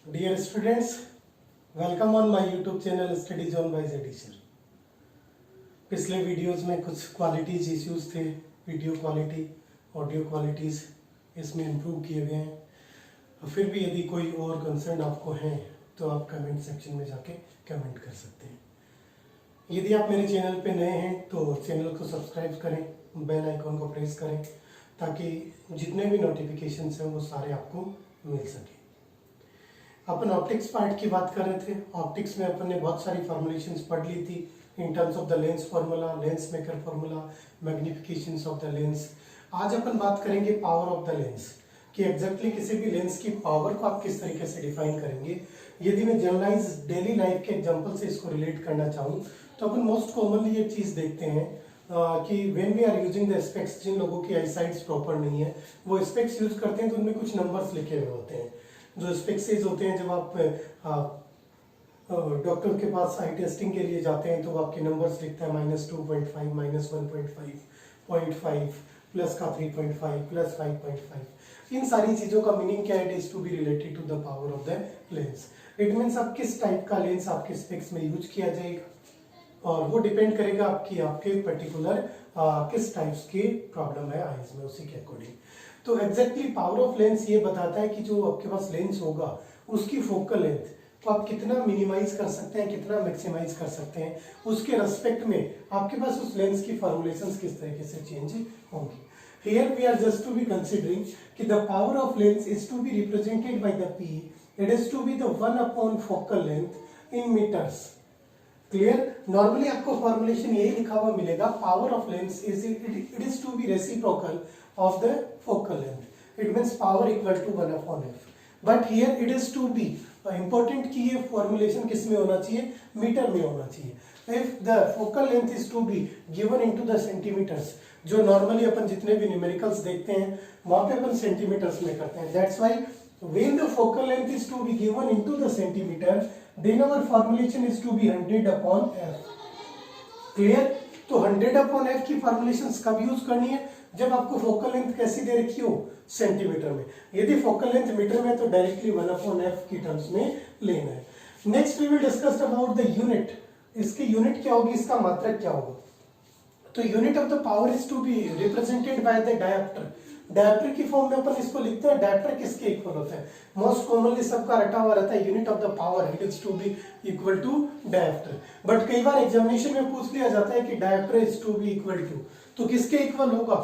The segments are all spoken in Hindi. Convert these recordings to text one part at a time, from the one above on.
Dear students, welcome on my YouTube channel Study Zone by Zetisher। पिछले वीडियोस में कुछ क्वालिटीज इश्यूज थे, वीडियो क्वालिटी, ऑडियो क्वालिटीज इसमें इम्प्रूव किए गए हैं। फिर भी यदि कोई और कंसर्न आपको है तो आप कमेंट सेक्शन में जाके कमेंट कर सकते हैं। यदि आप मेरे चैनल पे नए हैं तो चैनल को सब्सक्राइब करें, बेल आइकॉन को प्रेस करें ताकि जितने भी नोटिफिकेशंस हैं वो सारे आपको मिल सके। अपन ऑप्टिक्स पार्ट की बात कर रहे थे। ऑप्टिक्स में अपन ने बहुत सारी फॉर्मुलेशंस पढ़ ली थी in terms of the lens formula, lens maker formula, magnifications of the lens. आज अपन बात करेंगे पावर ऑफ द लेंस कि एग्जैक्टली किसी भी लेंस की पावर को आप किस तरीके से डिफाइन करेंगे। यदि मैं जनरलाइज डेली लाइफ के एग्जांपल से इसको रिलेट करना चाहूँ तो अपन मोस्ट कॉमनली ये चीज़ देखते हैं कि when we are using the specs, जिन लोगों की आईसाइट्स प्रॉपर नहीं है वो स्पेक्स यूज करते हैं तो उनमें कुछ नंबर्स लिखे हुए होते हैं। जो स्पेक्सेस होते हैं, जब आप डॉक्टर के पास आई टेस्टिंग के लिए जाते हैं तो वो आपके नंबर्स लिखता है -2.5, -1.5, 0.5, प्लस का 3.5, प्लस 5.5। इन सारी चीज़ों का मीनिंग क्या है? It is to be related to the power of the lens. It means आप किस टाइप का लेंस आपके स्पेक्स में यूज किया जाएगा और वो डिपेंड करेगा आपके पर्टिकुलर किस टाइप्स की प्रॉब्लम है आईज में, उसी के अकॉर्डिंग। तो एग्जैक्टली पावर ऑफ लेंस ये बताता है कि जो आपके पास लेंस होगा उसकी फोकल लेंथ तो आप कितना मिनिमाइज कर सकते हैं, कितना मैक्सिमाइज कर सकते हैं, उसके रेस्पेक्ट में आपके पास उस लेंस की फॉर्मुलेशंस किस तरीके से चेंज होंगी। Here we are just to be considering कि the power of lens is to be represented by the P, it is to be the 1 focal length in metres. Clear? Normally आपको फॉर्मुलेशन यही लिखा हुआ मिलेगा, power of lens is it is to be reciprocal of the focal length. It means power equal to 1/f। But here it is to be important कि ये फॉर्मुलेशन किस में होना चाहिए? मीटर में होना चाहिए। If the focal length is to be given into the centimetres, जो नॉर्मली अपन जितने भी न्यूमेरिकल्स देखते हैं वहां पे अपन सेंटीमीटर्स में करते हैं। That's why when the focal length is to be given into the centimeter, then our formulation is to be 100/f। Clear? तो 100/f की फॉर्मुलेशंस कब यूज करनी है? जब आपको फोकल लेंथ कैसी दे रखी हो? सेंटीमीटर में। यदि फोकल लेंथ मीटर में तो डायरेक्टली 1/f की टर्म्स में लेना है। Next we will discuss about the unit. इसकी यूनिट क्या होगी, इसका मात्रक क्या होगा? तो unit of the power is to be represented by the dioptre. Dioptre की फॉर्म में अपन इसको लिखते हैं। डायप्टर किसके इक्वल होता है? मोस्ट कॉमनली सबका रटा हुआ रहता है unit of the power, it is to be equal to dioptre. But कई बार एग्जामिनेशन में पूछ लिया जाता है कि dioptre is to be equal to, तो किसके इक्वल होगा?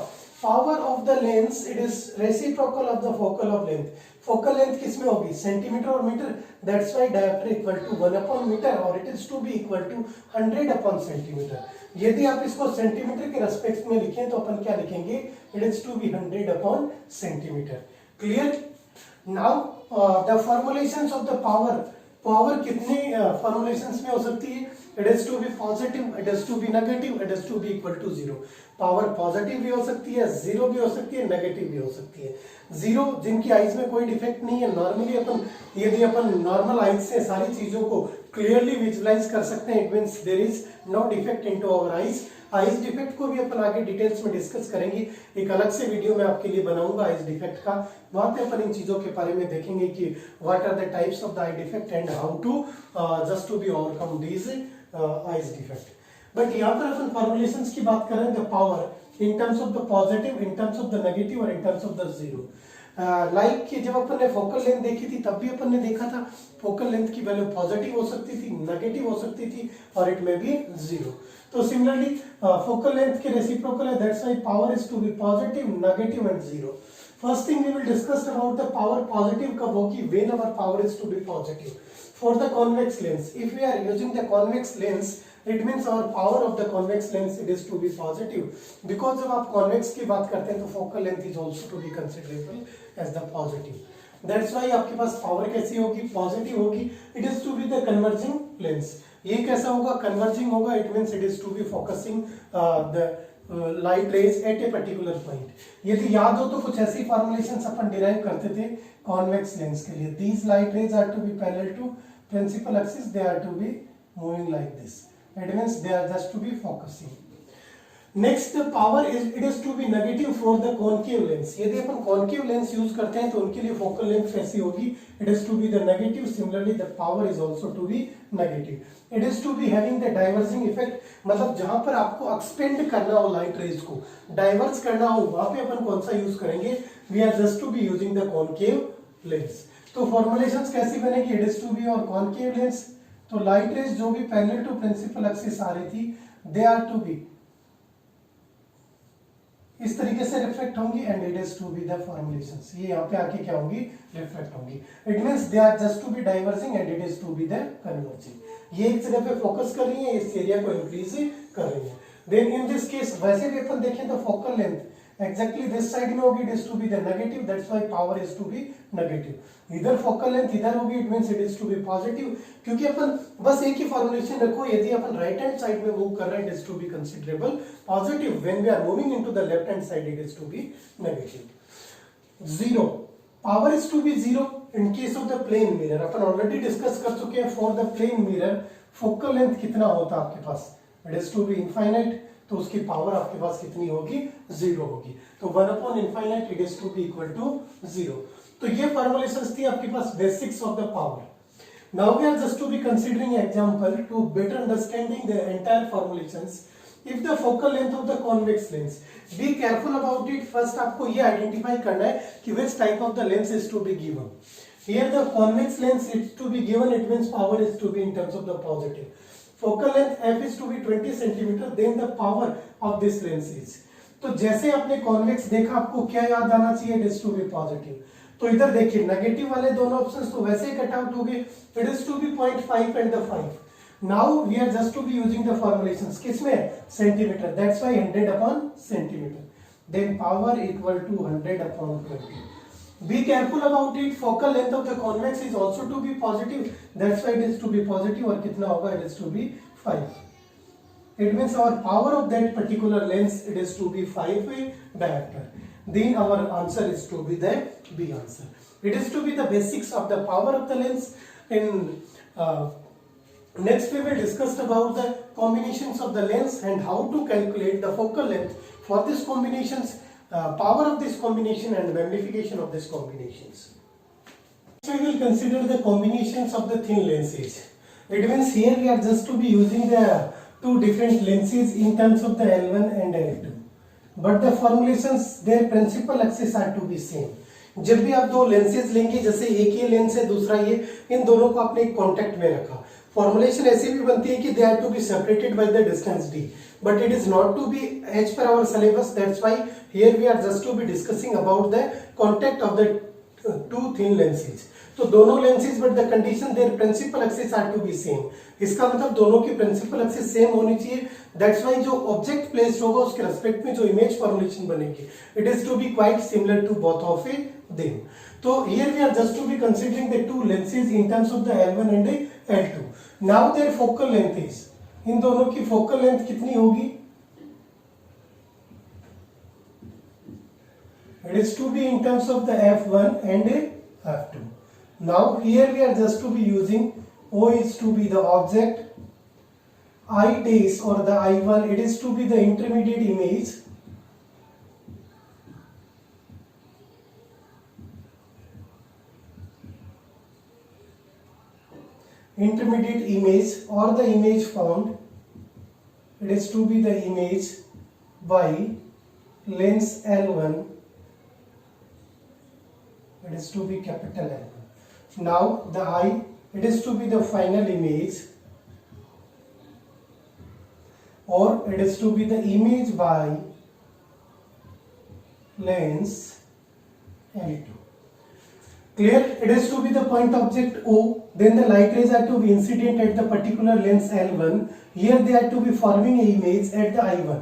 Power of the lens it is reciprocal of the focal of length. Focal length किसमें होगी? सेंटीमीटर और metre. That's why dioptre equal to 1/मीटर और it is to be equal to 100/सेंटीमीटर। यदि आप इसको सेंटीमीटर के रेस्पेक्ट में लिखें तो अपन क्या लिखेंगे? इट इज टू बी 100/सेंटीमीटर। Clear? Now the formulations of the power. Power कितने फॉर्मुलेशंस में हो सकती है? It is to be positive, it is to be negative, it is to be equal to 0। Power positive भी हो सकती है, 0 भी हो सकती है, नेगेटिव भी हो सकती है। 0 जिनकी आईज में कोई डिफेक्ट नहीं है, नॉर्मली यदि अपन नॉर्मल आईज से सारी चीजों को क्लियरली विजुअलाइज कर सकते हैं, it means there is no defect into our eyes. Eyes defect को भी अपन आगे डिटेल्स में डिस्कस करेंगे। एक अलग से वीडियो मैं आपके लिए बनाऊंगा आईज डिफेक्ट का। वहां पे अपन इन चीजों के बारे में देखेंगे कि what are the types of the eye defect and how to just to be overcome these eyes defect. But यहाँ पर अपन फॉर्मुलेशंस की बात कर रहे हैं the power in terms of the positive, in terms of the negative और in terms of the 0। Like कि जब अपन ने फोकल लेंथ देखी थी तब भी अपन ने देखा था फोकल लेंथ की वैल्यू पॉजिटिव हो सकती थी, नेगेटिव हो सकती थी और इट में भी 0। तो सिमिलरली फोकल लेंथ के रेसिप्रोकल है, that's why power is to be positive, negative and 0। First thing we will discuss about the power positive कब होगी? When our power is to be positive. For the convex lens, if we are using the convex lens, it means our power of the convex lens it is to be positive, because जब आप कॉन्वेक्स की बात करते हैं तो focal length is also to be considerable as the positive. That's why आपके पास पावर कैसी होगी? पॉजिटिव होगी। It is to be the converging lens. ये कैसा होगा? कन्वर्जिंग होगा। It means it is to be focusing the light rays at a particular point. यदि याद हो तो कुछ ऐसी फॉर्मुलेशंस अपन डिराइव करते थे कॉन्वेक्स लेंस के लिए। These light rays are to be parallel to principal axis, they are to be moving like this. It means they are just to be focusing. Next power is it is to be negative for the concave lens. यदि अपन कॉनकेव लेंस यूज करते हैं तो उनके लिए फोकल लेंथ कैसी होगी, it is to be the negative. Similarly the power is also to be negative. It is to be having the diverging effect, मतलब जहां पर आपको एक्सपेंड करना हो लाइट रेज को, डाइवर्स करना हो, वहां पे अपन कौन सा यूज करेंगे, we are just to be using the concave lens. तो फॉर्मुलेशंस कैसी बनेगी, इट इज टू बी और कॉनकेव लेंस। तो लाइट रेज जो भी पैरेलल टू प्रिंसिपल एक्सिस आ रही थी, दे आर टू बी इस तरीके से रिफ्लेक्ट होंगी and it is to be the formulations, ये यहाँ पे आके क्या होंगी, रिफ्लेक्ट होंगी। It means they are just to be diverging and it is to be the converging. ये एक जगह पे फोकस कर रही है, इस एरिया को इंक्रीज कर रही है। देन इन दिस केस वैसे भी अपन देखें तो focal length exactly this side में होगी, it is to be the negative, that's why power is to be negative. इधर फोकल लेंथ इधर होगी, it means it is to be positive. क्योंकि अपन बस एक ही फॉर्मुलेशन रखो, यदि अपन राइट हैंड साइड में मूव कर रहे हैं, it is to be considerable positive, when we are moving into the left hand side it is to be negative. Zero, power is to be zero in case of the plane mirror. अपन ऑलरेडी डिस्कस कर चुके हैं, for the plane mirror focal length कितना होता है आपके पास, it is to be infinite, तो उसकी पावर आपके पास कितनी होगी, जीरो होगी। तो 1 upon infinite it is to be equal to zero. तो ये फॉर्मुलेशंस थी आपके पास basics of the power. Now we are just to be considering example to better understanding the entire formulations. If the focal length of the convex lens, be careful about it. First आपको ये आइडेंटिफाई करना है कि which type of the lens is to be given. Here the convex lens is to be given, it means power is to be in terms of the positive. Focal length f is to be 20 centimeter, then the power of this lens is. तो जैसे आपने कॉन्वेक्स देखा, आपको क्या याद आना चाहिए, it is to be positive. तो इधर देखिए नेगेटिव वाले दोनों ऑप्शंस तो वैसे ही कट आउट हो गए, it is to be 0.5 and the 5। Now we are just to be using the formulations, किसमें, centimetre, that's why 100 upon centimetre, then power equal to 100 upon 20। Be careful about it. Focal length of the convex is also to be positive. That's why it is to be positive. और कितना होगा? It is to be 5. It means our power of that particular lens, it is to be 5 diopter. Then our answer is to be the B answer. It is to be the basics of the power of the lens. In next we will discuss about the combinations of the lens and how to calculate the focal length for these combinations. Power of this combination and magnification of these combinations. So we will consider the combinations of the thin lenses. It means here we are just to be using the two different lenses in terms of the L1 and L2. But the formulations, their principal axis are to be same. जब भी आप दो लेंसेज लेंगे, जैसे एक ये लेंस है दूसरा ये, इन दोनों को आपने एक कॉन्टेक्ट में रखा, फॉर्मुलेशन ऐसी भी बनती है कि they are to be separated by the distance d, but it is not to be as per our syllabus. That's why here we are just to be discussing about the contact of the two thin lenses. तो दोनों lenses but the condition their principal axis are to be same. इसका मतलब दोनों की principal axis same होनी चाहिए. That's why जो object placed होगा उसके respect में जो image formulation बनेगी, it is to be quite similar to both of them. तो here we are just to be considering the two lenses in terms of the L1 and L2. Now their focal length is, इन दोनों की फोकल लेंथ कितनी होगी, it is to be in terms of the f1 and f2. Now here we are just to be using O is to be the object, I dash or the I1 it is to be the intermediate image, or the image found, it is to be the image by lens L1, it is to be capital L1. Now the I, it is to be the final image, or it is to be the image by lens L2. Clear? It is to be the point object O, then the light rays are to be incident at the particular lens L1. Here they are to be forming an image at the I1.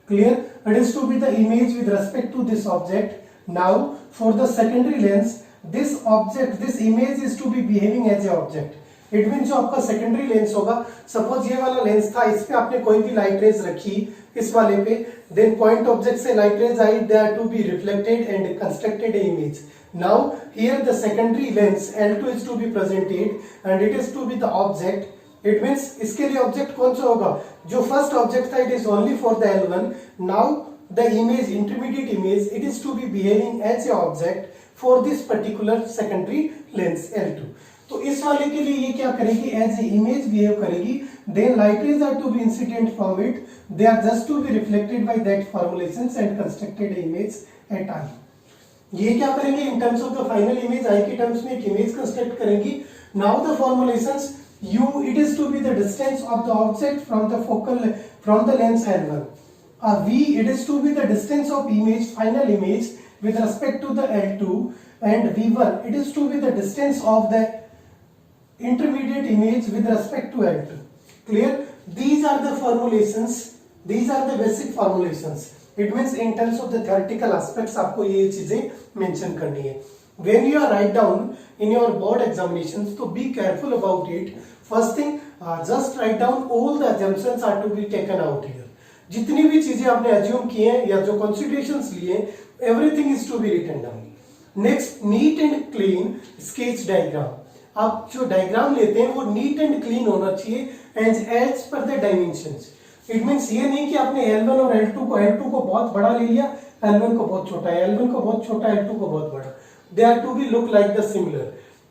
Clear? It is to be the image with respect to this object. Now for the secondary lens, this object, this image is to be behaving as a object. It means जो आपका secondary lens होगा, suppose ये वाला lens था, इस पे आपने कोई भी light rays रखी इस वाले पे, then point object से light rays I, they are to be reflected and constructed an image. Now here the secondary lens L2 is to be presented and it is to be the object. It means इसके लिए ऑब्जेक्ट कौन सा होगा, जो फर्स्ट ऑब्जेक्ट था it is only for the L1. Now the image, intermediate image, it is to be behaving as a object for this particular secondary lens L2. तो इस वाले के लिए ये क्या करेगी, एज ए इमेज बिहेव करेगी. Then light rays are to be incident from it, they are just to be reflected by that formulations and constructed image at eye. ये क्या करेंगे, in terms of the final image, eye के टर्म्स में एक इमेज कंस्ट्रक्ट करेंगी. Now the formulations u, it is to be the distance of the object from the focal, from the lens L1. V, it is to be the distance of image, final image with respect to the L2, and V1, it is to be the distance of the intermediate image with respect to L2. Clear? These are the formulations, these are the basic formulations. It means in terms of the theoretical aspects आपको ये चीजें mention करनी है. When you are write down in your board examinations, so be careful about it. First thing, just write down all the assumptions are to be taken out here. जितनी भी चीजें आपने assume किए हैं या जो considerations लिए, everything is to be written down. Next, neat and clean sketch diagram. आप जो diagram लेते हैं वो neat and clean होना चाहिए as per the dimensions. It means ये नहीं कि आपने L1 और L2 को बहुत बड़ा ले लिया, L1 को बहुत छोटा, L1 को बहुत छोटा, L2 को बहुत बड़ा. They are to be look like the similar.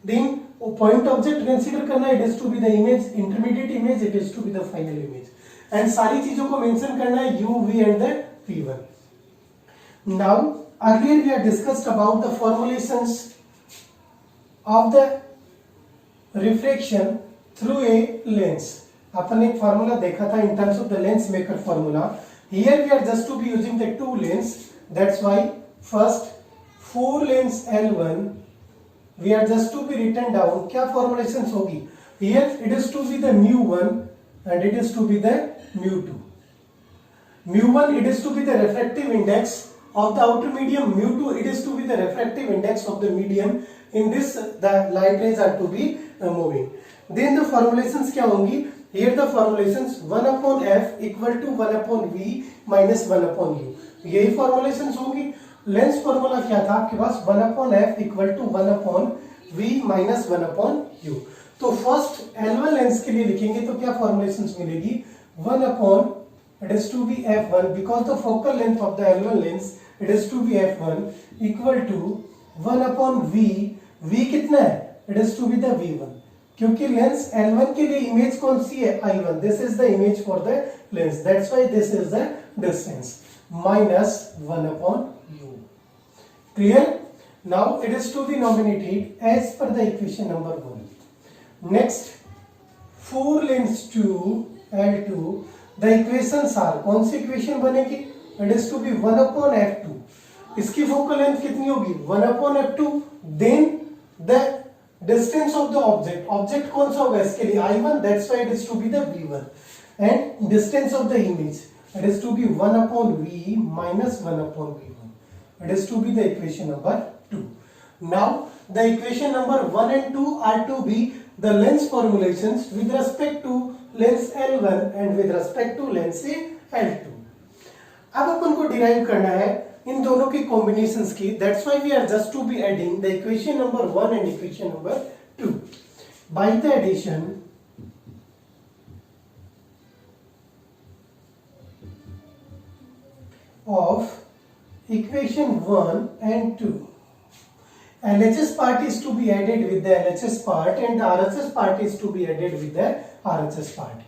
Then point object consider करना, it is to be the image, intermediate image, it is to be the final image. And सारी चीजों को mention करना है U, V and the P1. Now earlier we have discussed about the formulations of the refraction through a lens. अपन एक formula देखा था in terms of the lens maker formula. Here we are just to be using the two lens. That's why first 4 lens L1 we are just to be written down. क्या formulations होगी? Here it is to be the mu1 and it is to be the mu2. mu1 it is to be the refractive index of the outer medium, mu2 it is to be the refractive index of the medium. In this the light rays are to be moving. Then the formulations क्या होंगी? Here the formulations 1 upon f equal to 1 upon v minus 1 upon u. यही formulations होंगी. लेंस फॉर्मूला क्या था आपके पास, 1 upon f equal to 1 upon v minus 1 upon u. तो फर्स्ट L1 लेंस के लिए लिखेंगे तो क्या फॉर्मुलेशंस मिलेगी, 1 upon it is to be f1 because the focal length of the L1 lens it is to be f1 equal to 1 upon v. v कितना है, it is to be the v1 क्योंकि लेंस L1 के लिए इमेज कौन सी है, I1. This is the image for the lens, that's why this is the distance, minus 1 upon u. Clear? Now it is to be nominated as per the equation number 1. Next, 4 lens 2 L2. The equations are, कौन सी इक्वेशन बनेगी, it is to be 1 upon f2. इसकी फोकल लेंथ कितनी होगी, 1 upon f2. Then the distance of the object, object कौन सा होगा इसके लिए, I1. That's why it is to be the v1. And distance of the image, it is to be 1 upon v minus 1 upon v1. It is to be the equation number 2. Now the equation number 1 and 2 are to be the lens formulations with respect to lens L1 and with respect to lens L2. अब अपन को derive करना है इन दोनों की combinations की. That's why we are just to be adding the equation number 1 and equation number 2. By the addition of equation 1 and 2, LHS part is to be added with the LHS part and the RHS part is to be added with the RHS part.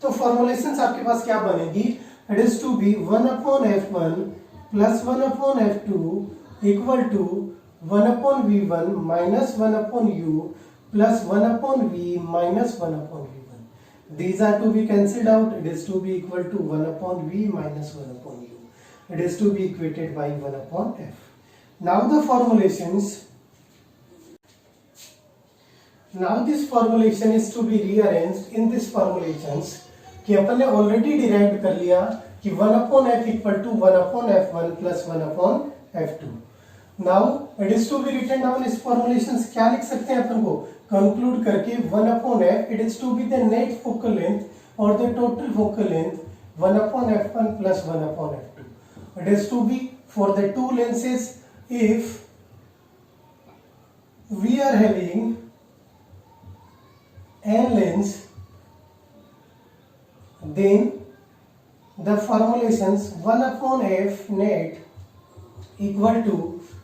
तो formulations आपके पास क्या बनेगी, it is to be 1 upon f1 plus 1 upon f2 equal to 1 upon v1 minus 1 upon u plus 1 upon v minus 1 upon v1. These are to be cancelled out. It is to be equal to 1 upon v minus 1 upon u. It is to be equated by 1 upon f. Now the formulations. Now this formulation is to be rearranged in this formulations कि अपन ने already derived कर लिया कि 1 upon f equal to 1 upon f1 plus 1 upon f2. Now it is to be written down. इस formulations क्या लिख सकते हैं अपन को, conclude करके 1 upon f it is to be the net focal length or the total focal length 1 upon f1 plus 1 upon f2. It is to be for the two lenses if we are having n lens then the formulations 1 upon f net equal to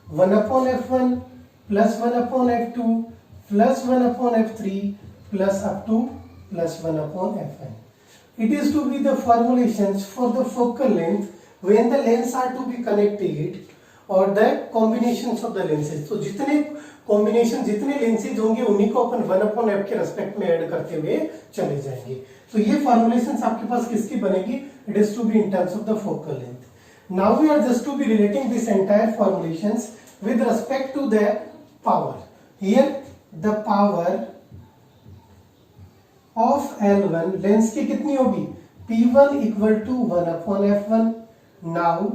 1 upon f1 plus 1 upon f2 plus 1 upon f3 plus up to plus 1 upon fn. It is to be the formulations for the focal length when the lens are to be connected or the combinations of the lenses. तो जितने कॉम्बिनेशन जितने लेंसेज होंगे उन्हीं को अपन 1 अपॉन f के रेस्पेक्ट में ऐड करते हुए चले जाएंगे. तो ये फॉर्मुलेशंस आपके पास किसकी बनेगी? It is to be in terms of the focal length. Now we are just to be relating this entire formulations with respect to the power. Here the power of L1 lens की कितनी होगी? P1 equal to 1 upon f1. Now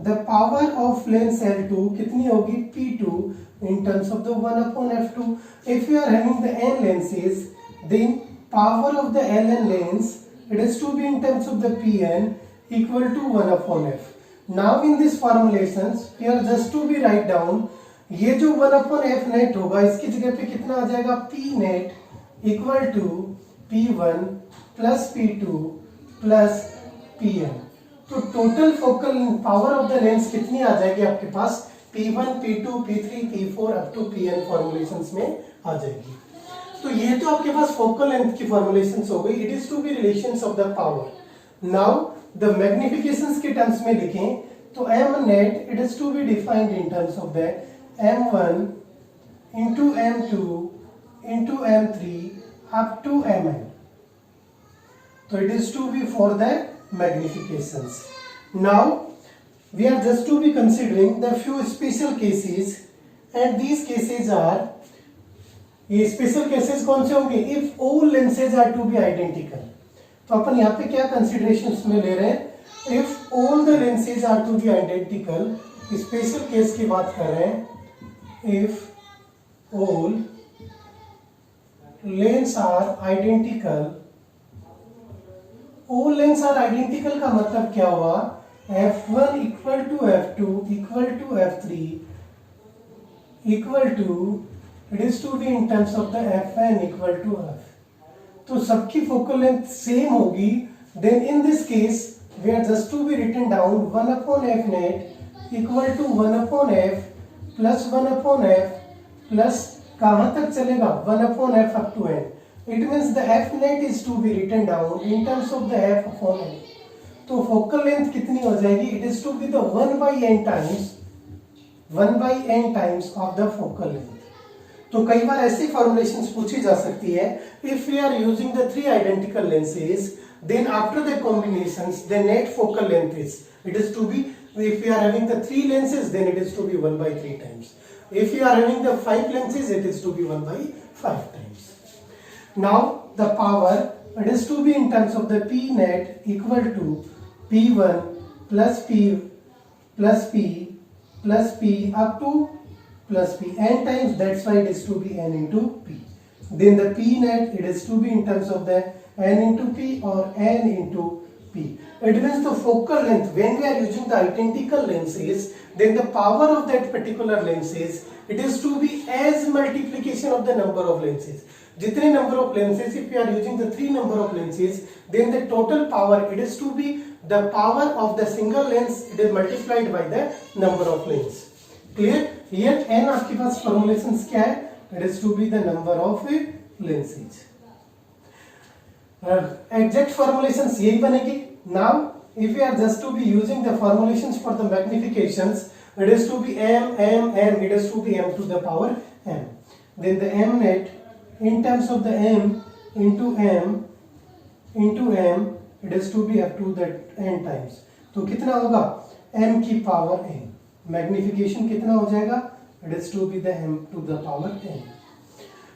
the power of lens L2 कितनी होगी? P2 in terms of the 1 upon f2. If you are having the n lenses, then power of the Ln lens, it is to be in terms of the Pn equal to 1 upon f. Now in this formulations, we are just to be write down, ये जो 1 upon f net होगा इसकी जगह पे कितना आ जाएगा? P net equal to P1 plus P2 plus Pn. तो total focal power of the lens कितनी आ जाएगी आपके पास? P1, P2, P3, P4 up to Pn formulations में आ जाएगी. तो ये तो आपके पास फोकल लेंथ की फॉर्मुलेशंस हो गई. It is to be relations of the power. Now the magnifications के टर्म्स में लिखें तो m net it is to be defined in terms of the m1 into m2 into m3 up to mn. So it is to be for the magnifications. Now we are just to be considering the few special cases, and these cases are, ये special cases कौन से होंगे? If all lenses are to be identical. तो अपन यहाँ पे क्या considerations में ले रहे हैं? If all the lenses are to be identical, special case की बात कर रहे हैं. If all lens are identical, all lens are identical का मतलब क्या हुआ? f1 equal to f2 equal to f3 equal to, it is to be in terms of the fn equal to f. तो सबकी फोकल लेंथ सेम होगी. then in this case we are just to be written down 1 upon f net equal to 1 upon f plus 1 upon f plus कहाँ तक चलेगा? 1 upon f up to n. It means the f net is to be written down in terms of the f upon n. तो फोकल लेंथ कितनी हो जाएगी? It is to be the 1 by n times of the focal length. तो कई बार ऐसी फॉर्मुलेशंस पूछी जा सकती है. If we are using the 3 identical lenses, then after the combinations the net focal length is, it is to be, if you are having the 3 lenses, then it is to be 1 by 3 times. If you are having the 5 lenses, it is to be 1 by 5 times. Now the power, it is to be in terms of the P net equal to P1 plus P plus P plus P up to plus P n times. That's why it is to be n into P. Then the P net, it is to be in terms of the n into P or n into P. It means the focal length, when we are using the identical lenses, then the power of that particular lenses, it is to be as multiplication of the number of lenses. जितने number of lenses, if we are using the 3 number of lenses, then the total power, it is to be the power of the single lens, it is multiplied by the number of lens. Clear? Here n आपके पास formulations क्या है? It is to be the number of lenses. Exact formulations यही बनेगी. Now if we are just to be using the formulations for the magnifications, it is to be m, it is to be m to the power m. Then the m net in terms of the m into m, it is to be up to the n times. तो कितना होगा? m की पावर n. मैग्निफिकेशन कितना हो जाएगा? It is to be the m to the power n.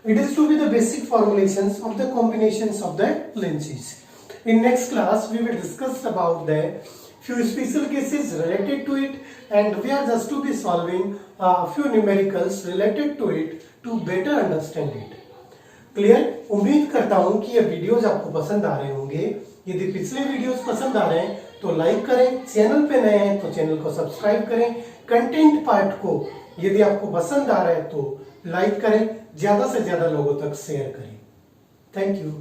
It is to be the basic formulations of the combinations of the lenses. In next class, we will discuss about the few special cases related to it, and we are just to be solving a few numericals related to it to better understand it. Clear? उम्मीद करता हूं कि ये वीडियोस आपको पसंद आ रहे होंगे. यदि पिछले वीडियोस पसंद आ रहे हैं तो लाइक करें, चैनल पे नए हैं तो चैनल को सब्सक्राइब करें. कंटेंट पार्ट को यदि आपको पसंद आ रहा है तो लाइक करें, ज्यादा से ज्यादा लोगों तक शेयर करें. Thank you.